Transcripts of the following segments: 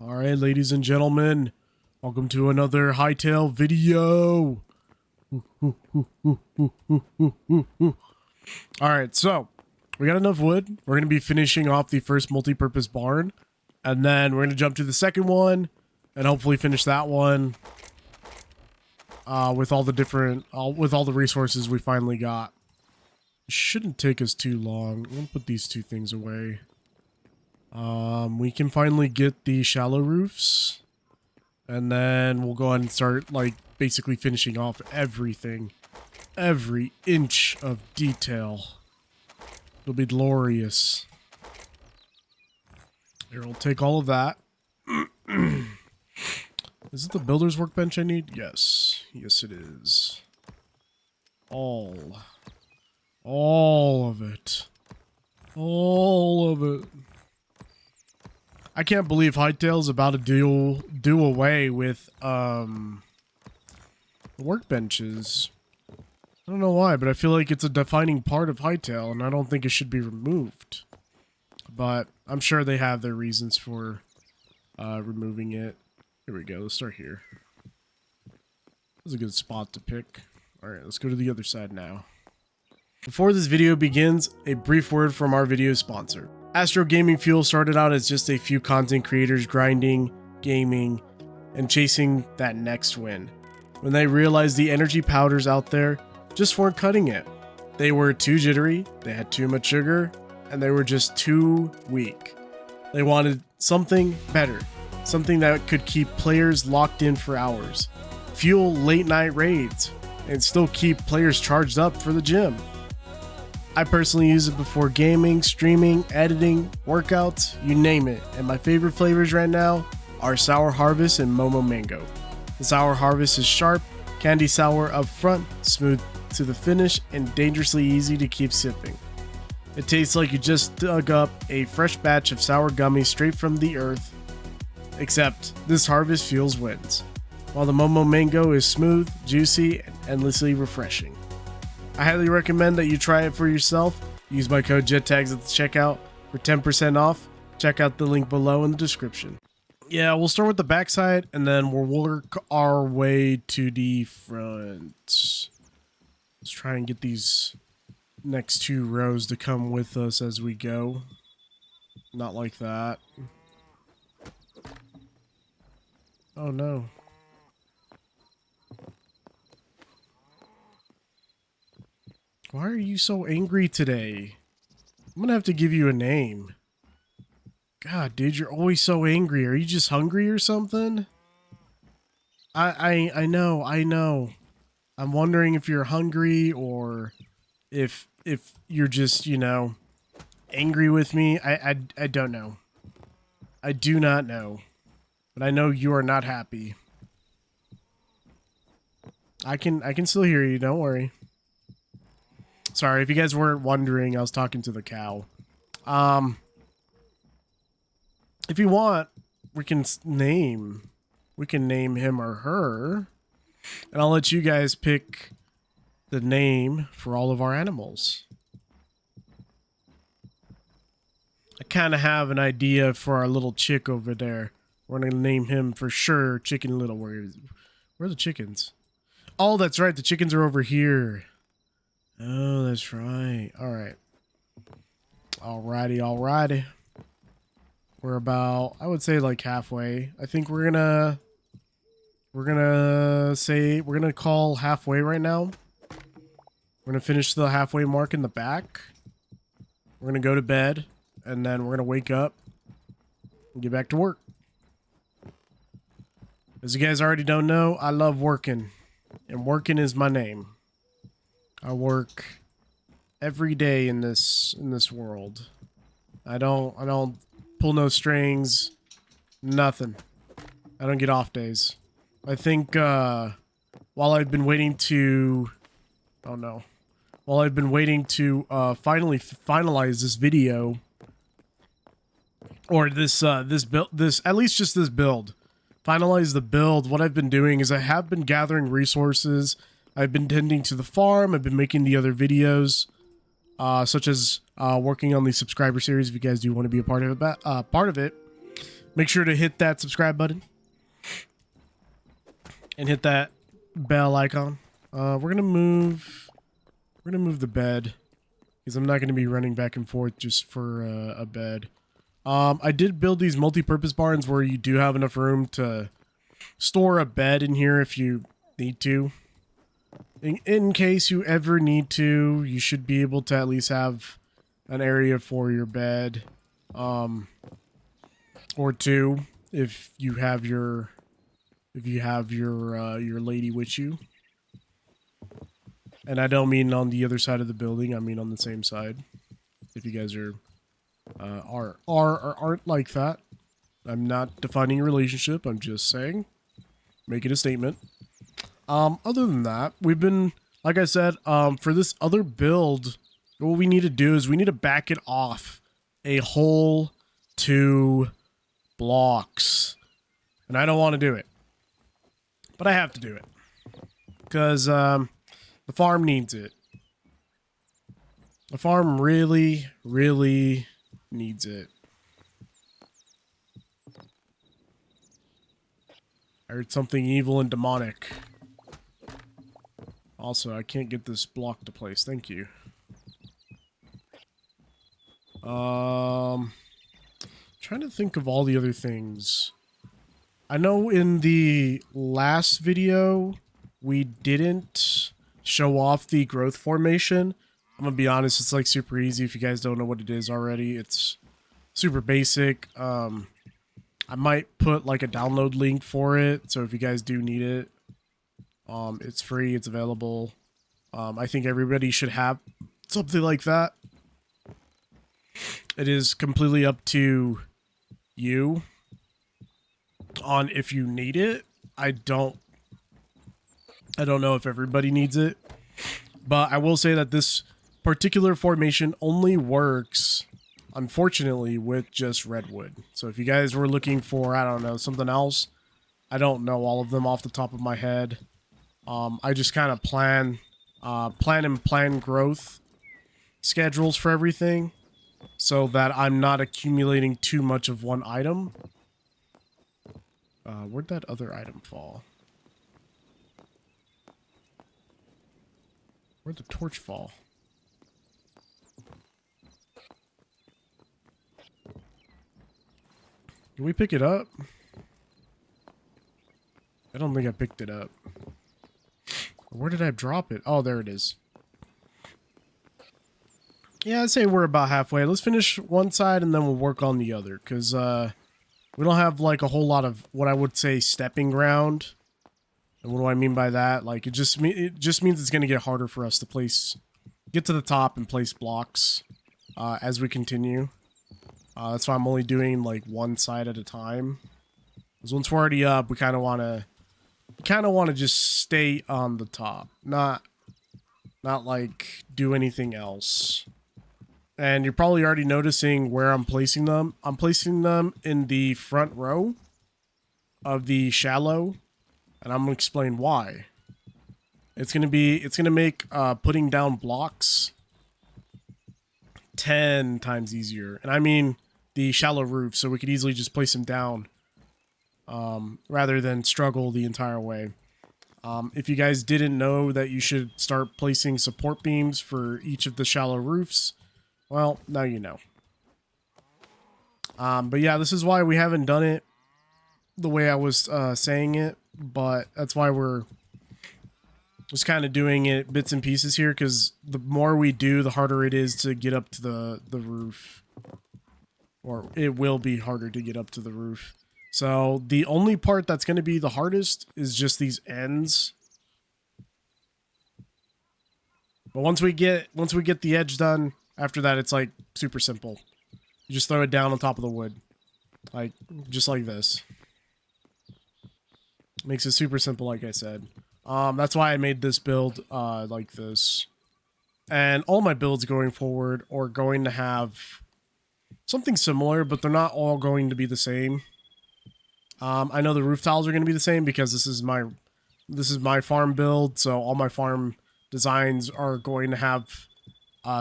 Alright, ladies and gentlemen, welcome to another Hytale video. Alright, so, we got enough wood. We're going to be finishing off the first multi-purpose barn, and then we're going to jump to the second one, and hopefully finish that one with all the resources we finally got. It shouldn't take us too long. I'm going to put these two things away. We can finally get the shallow roofs, and then we'll go ahead and start, like, basically finishing off everything. Every inch of detail. It'll be glorious. Here, we'll take all of that. Is it the builder's workbench I need? Yes. Yes, it is. All of it. All of it. I can't believe Hytale's about to do away with the workbenches. I don't know why, but I feel like it's a defining part of Hytale, and I don't think it should be removed. But I'm sure they have their reasons for removing it. Here we go. Let's start here. That's a good spot to pick. All right, let's go to the other side now. Before this video begins, a brief word from our video sponsor. Astro Gaming Fuel started out as just a few content creators grinding, gaming, and chasing that next win. When they realized the energy powders out there just weren't cutting it. They were too jittery, they had too much sugar, and they were just too weak. They wanted something better, something that could keep players locked in for hours, fuel late night raids, and still keep players charged up for the gym. I personally use it before gaming, streaming, editing, workouts, you name it. And my favorite flavors right now are Sour Harvest and Momo Mango. The Sour Harvest is sharp, candy sour up front, smooth to the finish, and dangerously easy to keep sipping. It tastes like you just dug up a fresh batch of sour gummies straight from the earth, except this harvest fuels wins, while the Momo Mango is smooth, juicy, and endlessly refreshing. I highly recommend that you try it for yourself. Use my code JETTAGS at the checkout for 10% off. Check out the link below in the description. Yeah, we'll start with the backside, and then we'll work our way to the front. Let's try and get these next two rows to come with us as we go. Not like that. Oh no. Why are you so angry today? I'm gonna have to give you a name. God, dude, you're always so angry. Are you just hungry or something? I know. I'm wondering if you're hungry or if you're just, you know, angry with me. I don't know. I do not know. But I know you are not happy. I can still hear you, don't worry. Sorry, if you guys weren't wondering, I was talking to the cow. If you want, we can name him or her, and I'll let you guys pick the name for all of our animals. I kind of have an idea for our little chick over there. We're gonna name him for sure Chicken Little. Where are the chickens? Oh, that's right. The chickens are over here. Oh, that's right. All right. Alrighty. We're about, I would say, like halfway. I think we're gonna call halfway right now. We're gonna finish the halfway mark in the back. We're gonna go to bed, and then we're gonna wake up and get back to work. As you guys already don't know, I love working, and working is my name. I work every day in this world. I don't pull no strings, nothing. I don't get off days. I think while I've been waiting to finally finalize this video, or this build, at least just this build, finalize the build, what I've been doing is I have been gathering resources. I've been tending to the farm. I've been making the other videos, such as working on the subscriber series. If you guys do want to be a part of it, Make sure to hit that subscribe button and hit that bell icon. We're gonna move the bed because I'm not gonna be running back and forth just for a bed. I did build these multi-purpose barns where you do have enough room to store a bed in here if you need to. In case you ever need to, you should be able to at least have an area for your bed, or two if you have your lady with you. And I don't mean on the other side of the building. I mean on the same side. If you guys aren't like that, I'm not defining a relationship. I'm just saying, making a statement. Other than that, we've been, like I said, for this other build, what we need to do is we need to back it off a whole 2 blocks. And I don't want to do it, but I have to do it because the farm needs it. The farm really, really needs it. I heard something evil and demonic. Also, I can't get this block to place. Thank you. Trying to think of all the other things. I know in the last video, we didn't show off the growth formation. I'm gonna be honest, it's like super easy if you guys don't know what it is already. It's super basic. I might put like a download link for it, so if you guys do need it, it's free, it's available. I think everybody should have something like that. It is completely up to you on if you need it. I don't know if everybody needs it, but I will say that this particular formation only works, unfortunately, with just redwood. So if you guys were looking for, I don't know, something else, I don't know all of them off the top of my head. I just kind of plan growth schedules for everything so that I'm not accumulating too much of one item. Where'd that other item fall? Where'd the torch fall? Can we pick it up? I don't think I picked it up. Where did I drop it? Oh, there it is. Yeah, I'd say we're about halfway. Let's finish one side and then we'll work on the other. Because we don't have like a whole lot of what I would say stepping ground. And what do I mean by that? Like it just means it's going to get harder for us to get to the top and place blocks as we continue. That's why I'm only doing like one side at a time. Because once we're already up, we kind of want to just stay on the top, not like do anything else. And you're probably already noticing where I'm placing them. I'm placing them in the front row of the shallow, and I'm gonna explain why. It's gonna make putting down blocks 10 times easier, and I mean the shallow roof, so we could easily just place them down rather than struggle the entire way. If you guys didn't know that you should start placing support beams for each of the shallow roofs, well, now you know. But yeah, this is why we haven't done it the way I was saying it, but that's why we're just kind of doing it bits and pieces here, because the more we do, the harder it is to get up to the roof. Or it will be harder to get up to the roof. So the only part that's going to be the hardest is just these ends. But once we get the edge done, after that it's like super simple. You just throw it down on top of the wood. Like just like this. Makes it super simple, like I said. That's why I made this build like this. And all my builds going forward are going to have something similar, but they're not all going to be the same. I know the roof tiles are going to be the same because this is my farm build, so all my farm designs are going to have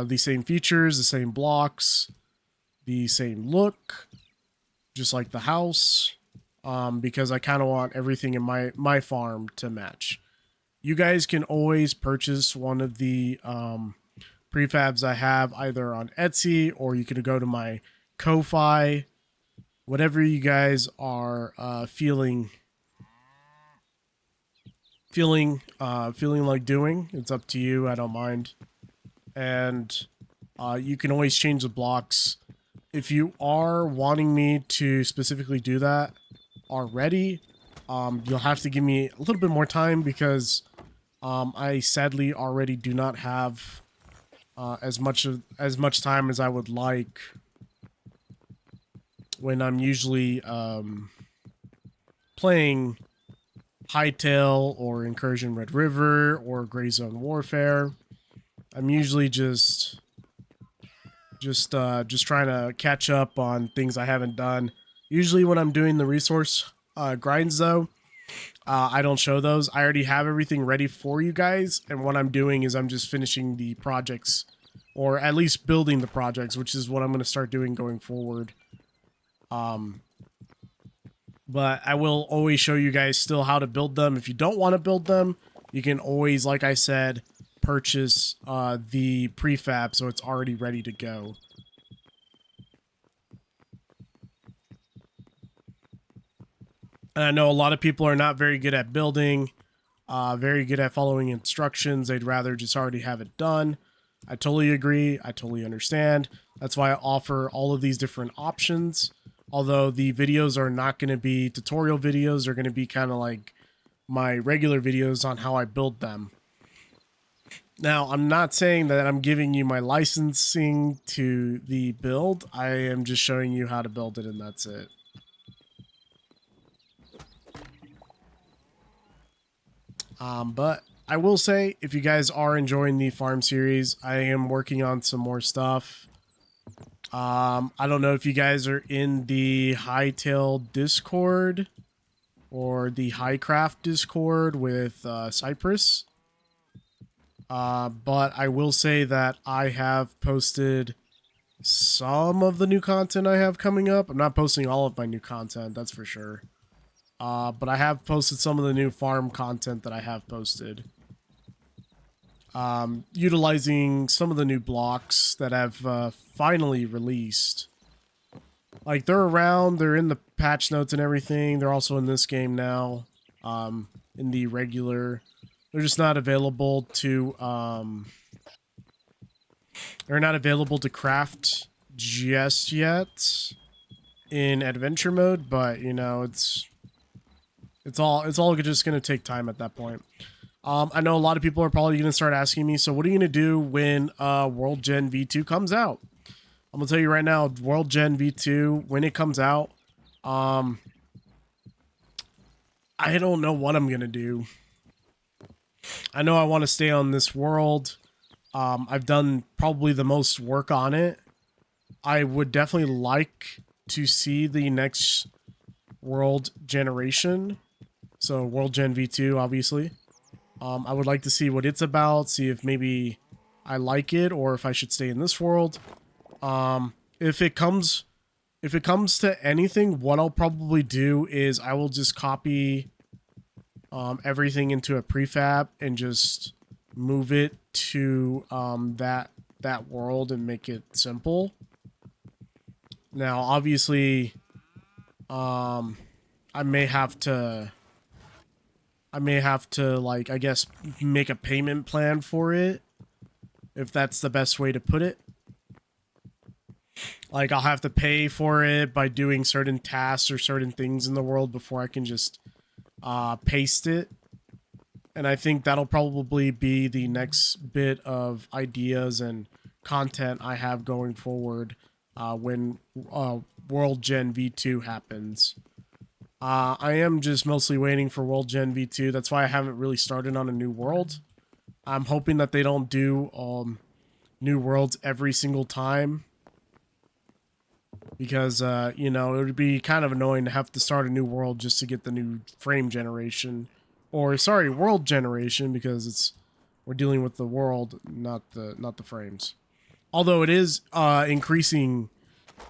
the same features, the same blocks, the same look. just like the house, because I kind of want everything in my farm to match. You guys can always purchase one of the prefabs I have either on Etsy, or you could go to my Ko-Fi. Whatever you guys are feeling like doing, it's up to you. I don't mind. And you can always change the blocks. If you are wanting me to specifically do that already, you'll have to give me a little bit more time, because I sadly already do not have as much time as I would like when I'm usually playing Hytale or Incursion Red River or Gray Zone Warfare. I'm usually just trying to catch up on things I haven't done. Usually when I'm doing the resource grinds, though, I don't show those. I already have everything ready for you guys, and what I'm doing is I'm just finishing the projects, or at least building the projects, which is what I'm going to start doing going forward. But I will always show you guys still how to build them. If you don't want to build them, you can always, like I said, purchase the prefab so it's already ready to go. And I know a lot of people are not very good at building, very good at following instructions. They'd rather just already have it done. I totally agree. I totally understand. That's why I offer all of these different options. Although the videos are not going to be tutorial videos, they're going to be kind of like my regular videos on how I build them. Now, I'm not saying that I'm giving you my licensing to the build. I am just showing you how to build it, and that's it. But I will say, if you guys are enjoying the farm series, I am working on some more stuff. I don't know if you guys are in the Hytale Discord or the Highcraft Discord with Cypress. But I will say that I have posted some of the new content I have coming up. I'm not posting all of my new content, that's for sure. But I have posted some of the new farm content that I have posted. Utilizing some of the new blocks that have finally released. Like, they're around, they're in the patch notes and everything. They're also in this game now, in the regular. They're just not available to, they're not available to craft just yet in adventure mode, but, you know, it's all just going to take time at that point. I know a lot of people are probably going to start asking me, so what are you going to do when World Gen V2 comes out? I'm going to tell you right now, World Gen V2, when it comes out, I don't know what I'm going to do. I know I want to stay on this world. I've done probably the most work on it. I would definitely like to see the next world generation. So World Gen V2, obviously. I would like to see what it's about, see if maybe I like it or if I should stay in this world. If it comes to anything, what I'll probably do is I will just copy everything into a prefab and just move it to that world and make it simple. Now, obviously, I may have to, like, I guess, make a payment plan for it, if that's the best way to put it. Like, I'll have to pay for it by doing certain tasks or certain things in the world before I can just paste it. And I think that'll probably be the next bit of ideas and content I have going forward when World Gen V2 happens. I am just mostly waiting for World Gen V2. That's why I haven't really started on a new world. I'm hoping that they don't do new worlds every single time. Because, you know, it would be kind of annoying to have to start a new world just to get the new frame generation. Or, sorry, world generation, because we're dealing with the world, not the frames. Although it is increasing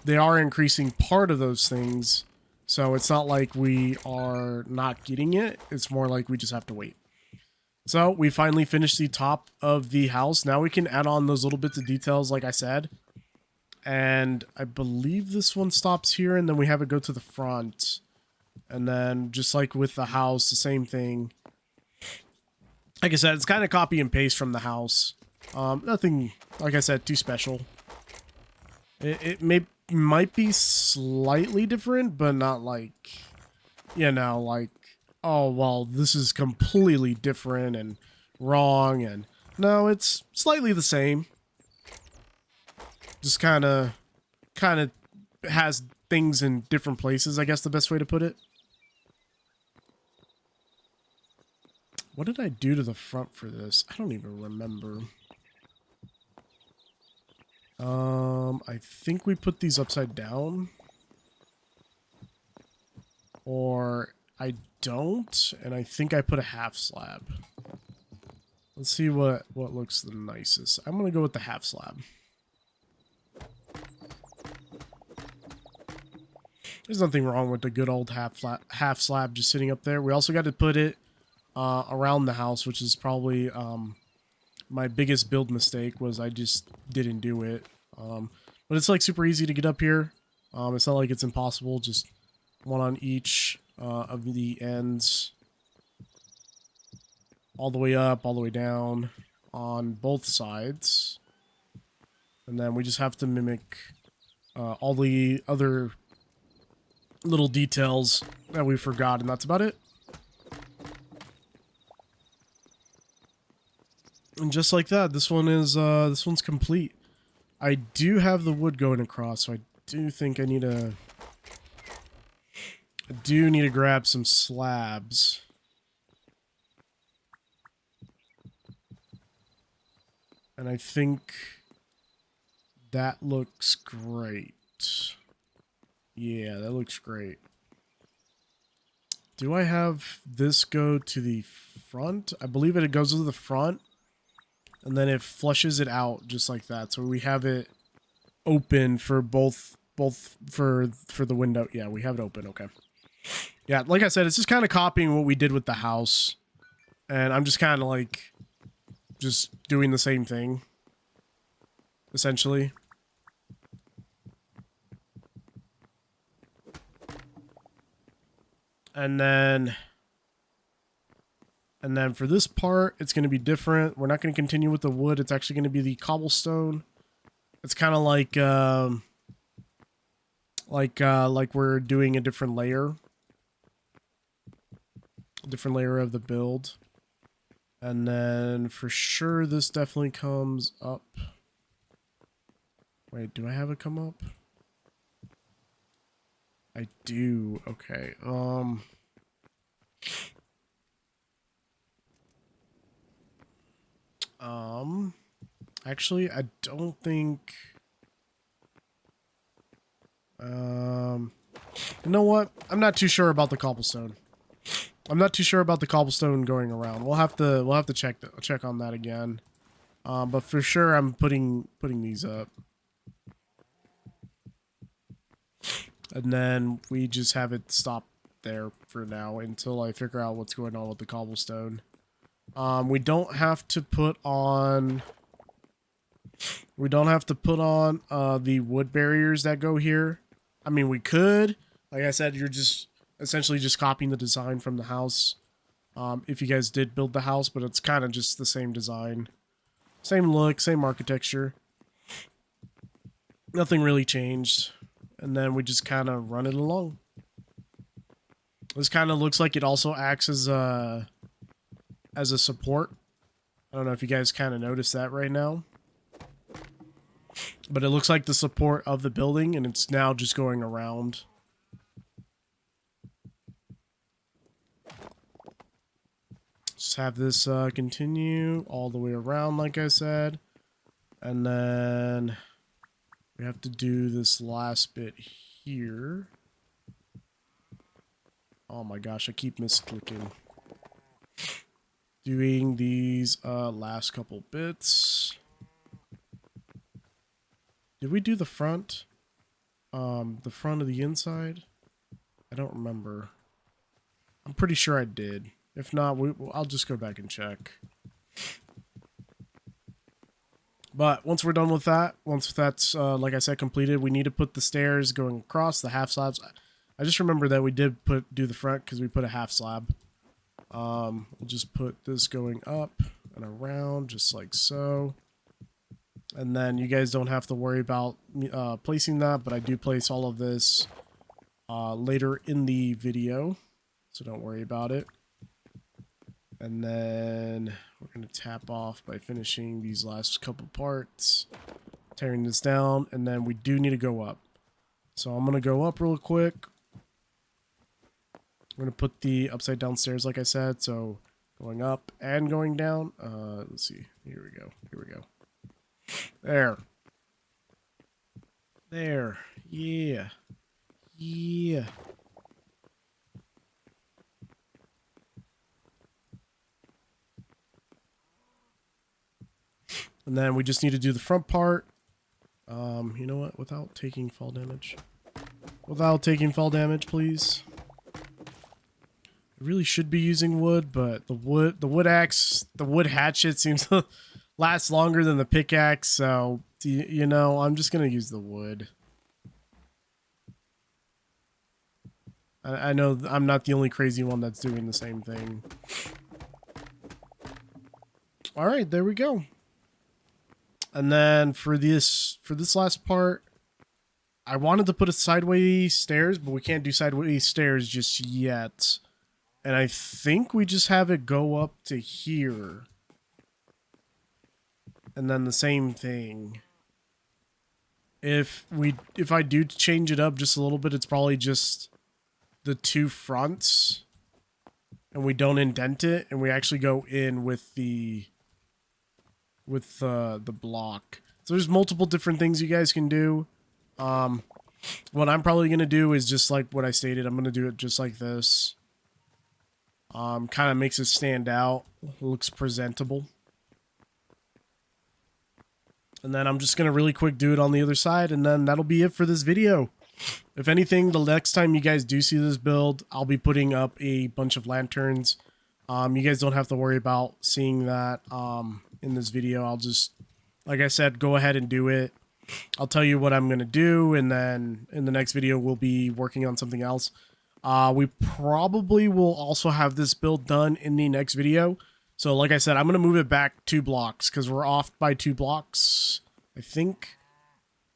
they are increasing part of those things. So it's not like we are not getting it. It's more like we just have to wait. So we finally finished the top of the house. Now we can add on those little bits of details, like I said. And I believe this one stops here, and then we have it go to the front. And then just like with the house, the same thing. Like I said, it's kind of copy and paste from the house. Nothing, like I said, too special. It might be slightly different, but not like, you know, like, oh, well, this is completely different and wrong. And no, it's slightly the same. Just kind of has things in different places, I guess the best way to put it. What did I do to the front for this? I don't even remember. I think we put these upside down. Or I don't, and I think I put a half slab. Let's see what looks the nicest. I'm gonna go with the half slab. There's nothing wrong with the good old half slab just sitting up there. We also got to put it around the house, which is probably my biggest build mistake, was I just didn't do it. But it's like super easy to get up here. It's not like it's impossible, just one on each of the ends. All the way up, all the way down on both sides. And then we just have to mimic all the other little details that we forgot, and that's about it. And just like that, this one's complete. I do have the wood going across, so I do think I do need to grab some slabs. And I think that looks great. Yeah, that looks great. Do I have this go to the front? I believe it goes to the front. And then it flushes it out just like that. So we have it open for both for the window. Yeah, we have it open. Okay. Yeah, like I said, it's just kind of copying what we did with the house. And I'm just kind of like just doing the same thing, essentially. And then for this part, it's going to be different. We're not going to continue with the wood. It's actually going to be the cobblestone. It's kind of like we're doing a different layer of the build. And then for sure, this definitely comes up. Wait, do I have it come up? I do. Okay. Actually, I don't think. You know what? I'm not too sure about the cobblestone. I'm not too sure about the cobblestone going around. We'll have to check on that again. But for sure, I'm putting these up. And then we just have it stop there for now until I figure out what's going on with the cobblestone. We don't have to put on the wood barriers that go here. I mean, we could. Like I said, you're just essentially just copying the design from the house. If you guys did build the house, but it's kind of just the same design. Same look, same architecture. Nothing really changed. And then we just kind of run it along. This kind of looks like it also acts as a support. I don't know if you guys kind of noticed that right now. But it looks like the support of the building, and it's now just going around. Just have this continue all the way around, like I said. And then we have to do this last bit here. Oh my gosh, I keep misclicking. Doing these last couple bits. Did we do the front? the front of the inside? I don't remember. I'm pretty sure I did. If not, I'll just go back and check. But once we're done with that, once that's, like I said, completed, we need to put the stairs going across the half slabs. I just remember that we did do the front because we put a half slab. We'll just put this going up and around just like so. And then you guys don't have to worry about placing that, but I do place all of this later in the video, so don't worry about it. And then we're going to tap off by finishing these last couple parts, tearing this down, and then we do need to go up. So I'm going to go up real quick. I'm going to put the upside down stairs like I said, so going up and going down. Let's see. Here we go. Here we go. There. There. Yeah. Yeah. And then we just need to do the front part. You know what? Without taking fall damage. Without taking fall damage, please. I really should be using wood, but the wood axe, the wood hatchet seems to last longer than the pickaxe, so you know, I'm just gonna use the wood. I know I'm not the only crazy one that's doing the same thing. All right, there we go. And then for this last part, I wanted to put a sideways stairs, but we can't do sideways stairs just yet. And I think we just have it go up to here. And then the same thing. If I do change it up just a little bit, it's probably just the two fronts. And we don't indent it, and we actually go in with the block. So there's multiple different things you guys can do. What I'm probably gonna do is just like what I stated. I'm gonna do it just like this. Kind of makes it stand out. Looks presentable. And then I'm just gonna really quick do it on the other side, and then that'll be it for this video. If anything, the next time you guys do see this build, I'll be putting up a bunch of lanterns. You guys don't have to worry about seeing that in this video. I'll just, like I said, go ahead and do it. I'll tell you what I'm going to do, and then in the next video, we'll be working on something else. We probably will also have this build done in the next video. So like I said, I'm going to move it back 2 blocks because we're off by 2 blocks, I think.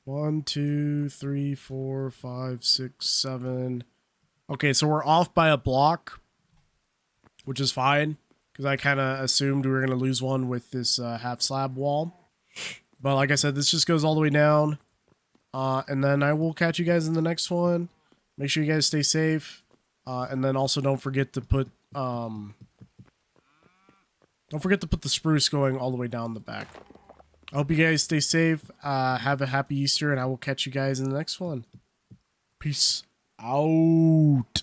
1, 2, 3, 4, 5, 6, 7. Okay, so we're off by a block, which is fine, because I kind of assumed we were going to lose one with this half slab wall. But like I said, this just goes all the way down. And then I will catch you guys in the next one. Make sure you guys stay safe. And then also don't forget to put the spruce going all the way down the back. I hope you guys stay safe. Have a happy Easter, and I will catch you guys in the next one. Peace out.